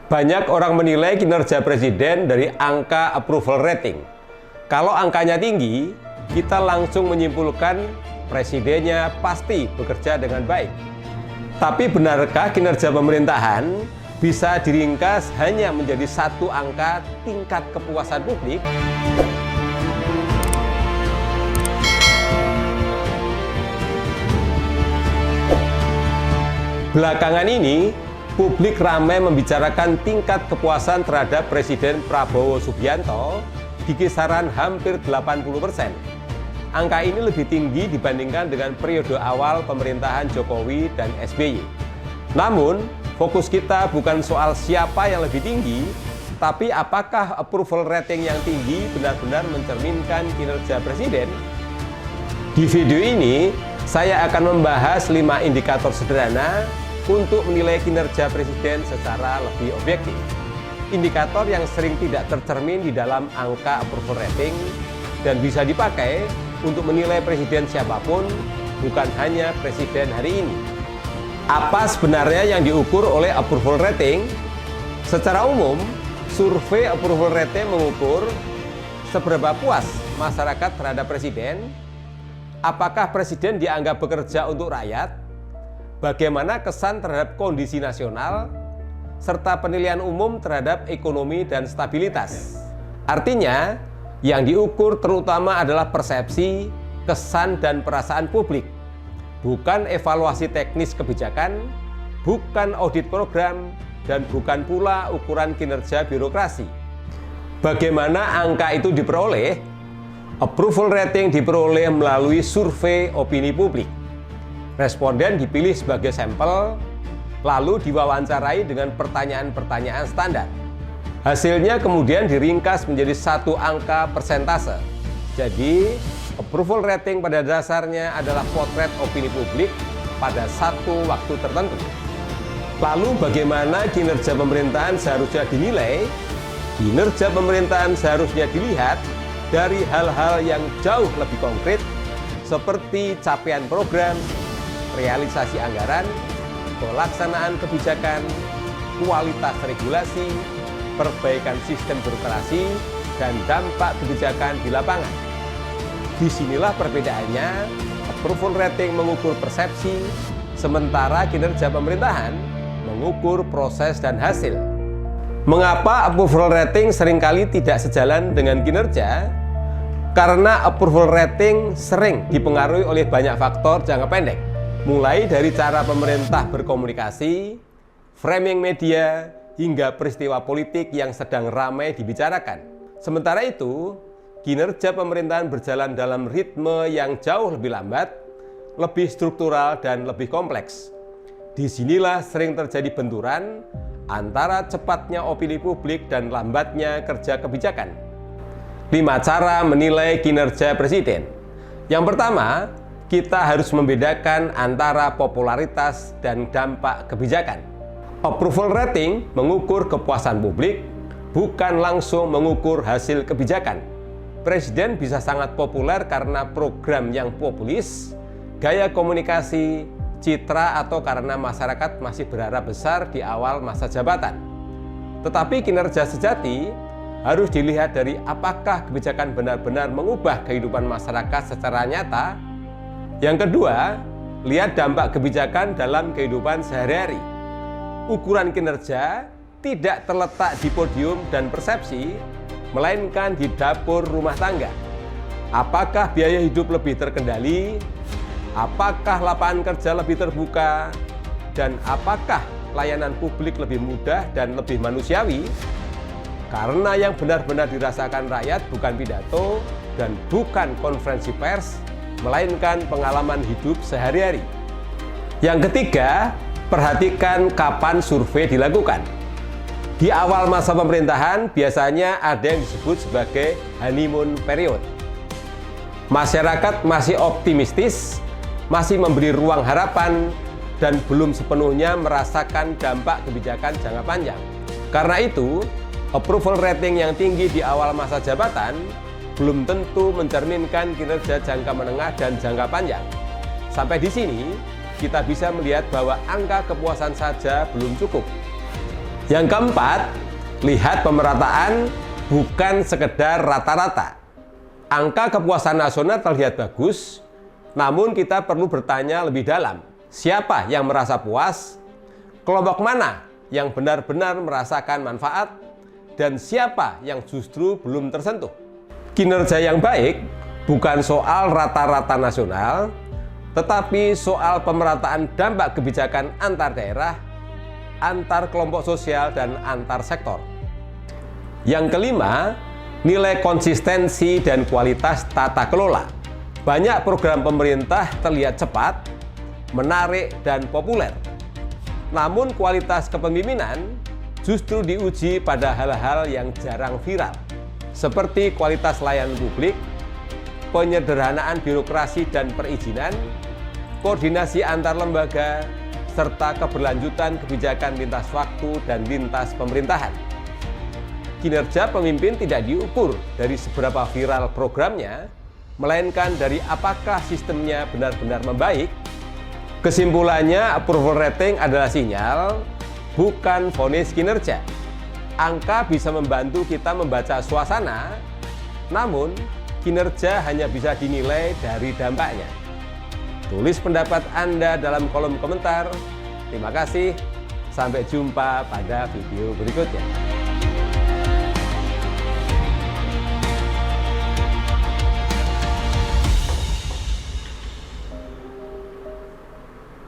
Banyak orang menilai kinerja presiden dari angka approval rating. Kalau angkanya tinggi, kita langsung menyimpulkan presidennya pasti bekerja dengan baik. Tapi benarkah kinerja pemerintahan bisa diringkas hanya menjadi satu angka tingkat kepuasan publik? Belakangan ini, publik ramai membicarakan tingkat kepuasan terhadap Presiden Prabowo Subianto di kisaran hampir 80%. Angka ini lebih tinggi dibandingkan dengan periode awal pemerintahan Jokowi dan SBY. Namun, fokus kita bukan soal siapa yang lebih tinggi, tapi apakah approval rating yang tinggi benar-benar mencerminkan kinerja Presiden? Di video ini, saya akan membahas 5 indikator sederhana untuk menilai kinerja Presiden secara lebih objektif. Indikator yang sering tidak tercermin di dalam angka approval rating dan bisa dipakai untuk menilai Presiden siapapun, bukan hanya Presiden hari ini. Apa sebenarnya yang diukur oleh approval rating? Secara umum, survei approval rating mengukur seberapa puas masyarakat terhadap Presiden, apakah Presiden dianggap bekerja untuk rakyat, bagaimana kesan terhadap kondisi nasional, serta penilaian umum terhadap ekonomi dan stabilitas. Artinya, yang diukur terutama adalah persepsi, kesan, dan perasaan publik, bukan evaluasi teknis kebijakan, bukan audit program, dan bukan pula ukuran kinerja birokrasi. Bagaimana angka itu diperoleh? Approval rating diperoleh melalui survei opini publik. Responden dipilih sebagai sampel, lalu diwawancarai dengan pertanyaan-pertanyaan standar. Hasilnya kemudian diringkas menjadi satu angka persentase. Jadi, approval rating pada dasarnya adalah potret opini publik pada satu waktu tertentu. Lalu bagaimana kinerja pemerintahan seharusnya dinilai? Kinerja pemerintahan seharusnya dilihat dari hal-hal yang jauh lebih konkret, seperti capaian program, realisasi anggaran, pelaksanaan kebijakan, kualitas regulasi, perbaikan sistem birokrasi, dan dampak kebijakan di lapangan. Disinilah perbedaannya, approval rating mengukur persepsi, sementara kinerja pemerintahan mengukur proses dan hasil. Mengapa approval rating seringkali tidak sejalan dengan kinerja? Karena approval rating sering dipengaruhi oleh banyak faktor jangka pendek. Mulai dari cara pemerintah berkomunikasi, framing media, hingga peristiwa politik yang sedang ramai dibicarakan. Sementara itu, kinerja pemerintahan berjalan dalam ritme yang jauh lebih lambat, lebih struktural, dan lebih kompleks. Disinilah sering terjadi benturan antara cepatnya opini publik dan lambatnya kerja kebijakan. 5 cara menilai kinerja presiden. Yang pertama, kita harus membedakan antara popularitas dan dampak kebijakan. Approval rating mengukur kepuasan publik, bukan langsung mengukur hasil kebijakan. Presiden bisa sangat populer karena program yang populis, gaya komunikasi, citra, atau karena masyarakat masih berharap besar di awal masa jabatan. Tetapi kinerja sejati harus dilihat dari apakah kebijakan benar-benar mengubah kehidupan masyarakat secara nyata. Yang kedua, lihat dampak kebijakan dalam kehidupan sehari-hari. Ukuran kinerja tidak terletak di podium dan persepsi, melainkan di dapur rumah tangga. Apakah biaya hidup lebih terkendali? Apakah lapangan kerja lebih terbuka? Dan apakah layanan publik lebih mudah dan lebih manusiawi? Karena yang benar-benar dirasakan rakyat bukan pidato dan bukan konferensi pers, melainkan pengalaman hidup sehari-hari. Yang ketiga, perhatikan kapan survei dilakukan. Di awal masa pemerintahan biasanya ada yang disebut sebagai honeymoon period. Masyarakat masih optimistis, masih memberi ruang harapan, dan belum sepenuhnya merasakan dampak kebijakan jangka panjang. Karena itu, approval rating yang tinggi di awal masa jabatan belum tentu mencerminkan kinerja jangka menengah dan jangka panjang. Sampai di sini, kita bisa melihat bahwa angka kepuasan saja belum cukup. Yang keempat, lihat pemerataan bukan sekedar rata-rata. Angka kepuasan nasional terlihat bagus, namun kita perlu bertanya lebih dalam. Siapa yang merasa puas? Kelompok mana yang benar-benar merasakan manfaat? Dan siapa yang justru belum tersentuh? Kinerja yang baik bukan soal rata-rata nasional, tetapi soal pemerataan dampak kebijakan antar daerah, antar kelompok sosial, dan antar sektor. Yang kelima, nilai konsistensi dan kualitas tata kelola. Banyak program pemerintah terlihat cepat, menarik, dan populer. Namun kualitas kepemimpinan justru diuji pada hal-hal yang jarang viral, seperti kualitas layanan publik, penyederhanaan birokrasi dan perizinan, koordinasi antar lembaga, serta keberlanjutan kebijakan lintas waktu dan lintas pemerintahan. Kinerja pemimpin tidak diukur dari seberapa viral programnya, melainkan dari apakah sistemnya benar-benar membaik. Kesimpulannya, approval rating adalah sinyal, bukan vonis kinerja. Angka bisa membantu kita membaca suasana, namun kinerja hanya bisa dinilai dari dampaknya. Tulis pendapat Anda dalam kolom komentar. Terima kasih, sampai jumpa pada video berikutnya.